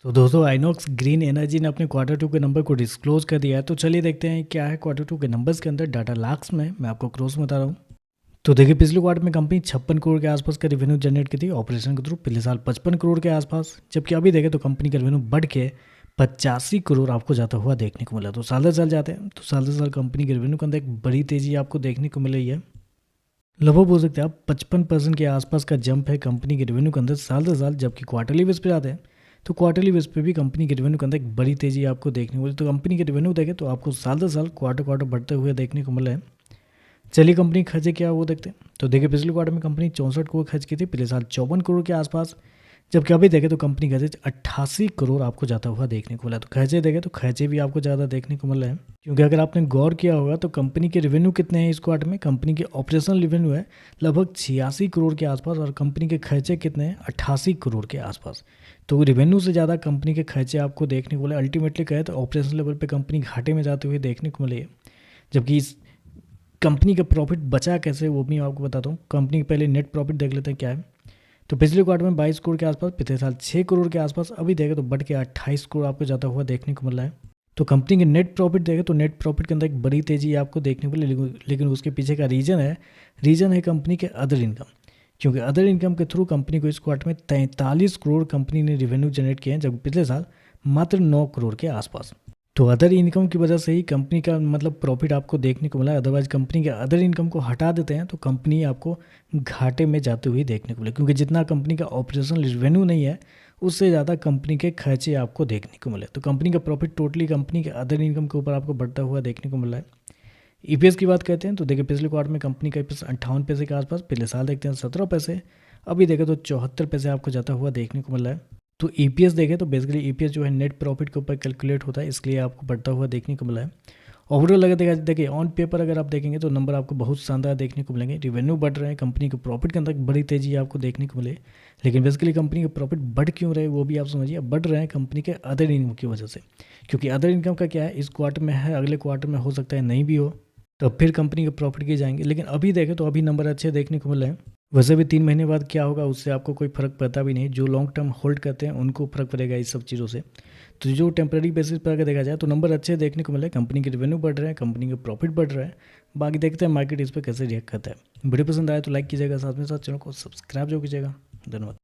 तो दोस्तों INOX green energy ने अपने क्वार्टर टू के नंबर को डिस्क्लोज कर दिया है। तो चलिए देखते हैं क्या है क्वार्टर टू के नंबर्स के अंदर डाटा लाख्स में। मैं आपको क्रॉस बता रहा हूँ। तो देखिए पिछले क्वार्टर में कंपनी 56 करोड़ के आसपास का रेवेन्यू जनरेट की थी ऑपरेशन के थ्रू, पिछले साल 55 करोड़ के आसपास। जबकि अभी देखें तो कंपनी का रेवेन्यू बढ़ के 85 करोड़ आपको जाता हुआ देखने को मिला। तो साल दर साल जाते हैं तो साल दर साल कंपनी के रेवेन्यू के अंदर एक बड़ी तेजी आपको देखने को मिल रही है। लगभग बोल सकते हैं आप 55% के आसपास का जंप है कंपनी के रेवेन्यू के अंदर साल दर साल। जबकि क्वार्टरली बेस पे आते हैं तो क्वार्टरली बेस पे भी कंपनी के रेवेन्यू के अंदर एक बड़ी तेजी आपको देखने को मिली। तो कंपनी के रेवेन्यू देखें तो आपको साल दर साल क्वार्टर क्वार्टर बढ़ते हुए देखने को मिला है। चलिए कंपनी खर्चे क्या वो देखते हैं। तो देखिए पिछले क्वार्टर में कंपनी 64 करोड़ खर्च की थी, पिछले साल 54 करोड़ के आसपास। जबकि अभी देखें तो कंपनी खर्चे 88 करोड़ आपको जाता हुआ देखने को मिला। तो खर्चे देखें तो खर्चे भी आपको ज़्यादा देखने को मिल रहे हैं, क्योंकि अगर आपने गौर किया होगा तो कंपनी के रेवेन्यू कितने हैं इस क्वार्टर में। कंपनी के ऑपरेशनल रेवेन्यू है लगभग 86 करोड़ के आसपास और कंपनी के खर्चे कितने हैं 88 करोड़ के आसपास। तो रेवेन्यू से ज़्यादा कंपनी के खर्चे आपको देखने को मिले। अल्टीमेटली कहे तो ऑपरेशनल लेवल पर कंपनी घाटे में जाते हुए देखने को मिले। जबकि इस कंपनी का प्रॉफिट बचा कैसे वो भी मैं आपको बताता हूँ। कंपनी के पहले नेट प्रॉफिट देख लेते हैं क्या है। तो पिछले क्वार्टर में 22 करोड़ के आसपास, पिछले साल 6 करोड़ के आसपास। अभी देखें तो बढ़ के 28 करोड़ आपको जाता हुआ देखने को मिल रहा है। तो कंपनी के नेट प्रॉफिट देखें तो नेट प्रॉफिट के अंदर एक बड़ी तेजी आपको देखने को मिली। लेकिन उसके पीछे का रीज़न है कंपनी के अदर इनकम। क्योंकि अदर इनकम के थ्रू कंपनी को इस क्वार्टर में 43 करोड़ कंपनी ने रेवेन्यू जनरेट किए हैं, जबकि पिछले साल मात्र 9 करोड़ के आसपास। तो अदर इनकम की वजह से ही कंपनी का मतलब प्रॉफिट आपको देखने को मिला। अदरवाइज कंपनी के अदर इनकम को हटा देते हैं तो कंपनी आपको घाटे में जाते हुए देखने को मिले, क्योंकि जितना कंपनी का ऑपरेशनल रेवेन्यू नहीं है उससे ज़्यादा कंपनी के खर्चे आपको देखने को मिले। तो कंपनी का प्रॉफिट टोटली कंपनी के अदर इनकम के ऊपर आपको बढ़ता हुआ देखने को मिला है। ईपीएस की बात करते हैं तो देखिए पिछले क्वार्टर में कंपनी का ईपीएस 58 पैसे के आसपास, पिछले साल देखते हैं 17 पैसे। अभी देखें तो 74 पैसे आपको जाता हुआ देखने को मिला है। तो ईपीएस देखें तो बेसिकली ईपीएस जो है नेट प्रॉफिट के ऊपर कैलकुलेट होता है, इसलिए आपको बढ़ता हुआ देखने को मिला है। ओवरऑल अगर देखिए ऑन पेपर अगर आप देखेंगे तो नंबर आपको बहुत शानदार देखने को मिलेंगे। रेवेन्यू बढ़ रहे हैं, कंपनी के प्रॉफिट के अंदर बड़ी तेजी आपको देखने को मिले। लेकिन बेसिकली कंपनी के प्रॉफिट बढ़ क्यों रहे वो भी आप समझिए। बढ़ रहे हैं कंपनी के अदर इनकम की वजह से, क्योंकि अदर इनकम का क्या है इस क्वार्टर में है, अगले क्वार्टर में हो सकता है नहीं भी हो, तो फिर कंपनी के प्रॉफिट के जाएंगे। लेकिन अभी देखें तो अभी नंबर अच्छे देखने को मिले हैं। वैसे भी 3 महीने बाद क्या होगा उससे आपको कोई फ़र्क पड़ता भी नहीं। जो लॉन्ग टर्म होल्ड करते हैं उनको फ़र्क पड़ेगा इस सब चीज़ों से। तो जो टेम्प्रेरी बेसिस पर अगर देखा जाए तो नंबर अच्छे देखने को मिले। कंपनी के रेवेन्यू बढ़ रहे हैं, कंपनी का प्रॉफिट बढ़ रहा है। बाकी देखते हैं मार्केट इस पर कैसे रिएक्ट करता है। वीडियो पसंद आए तो लाइक कीजिएगा, साथ में साथ चैनल को सब्सक्राइब जो कीजिएगा। धन्यवाद।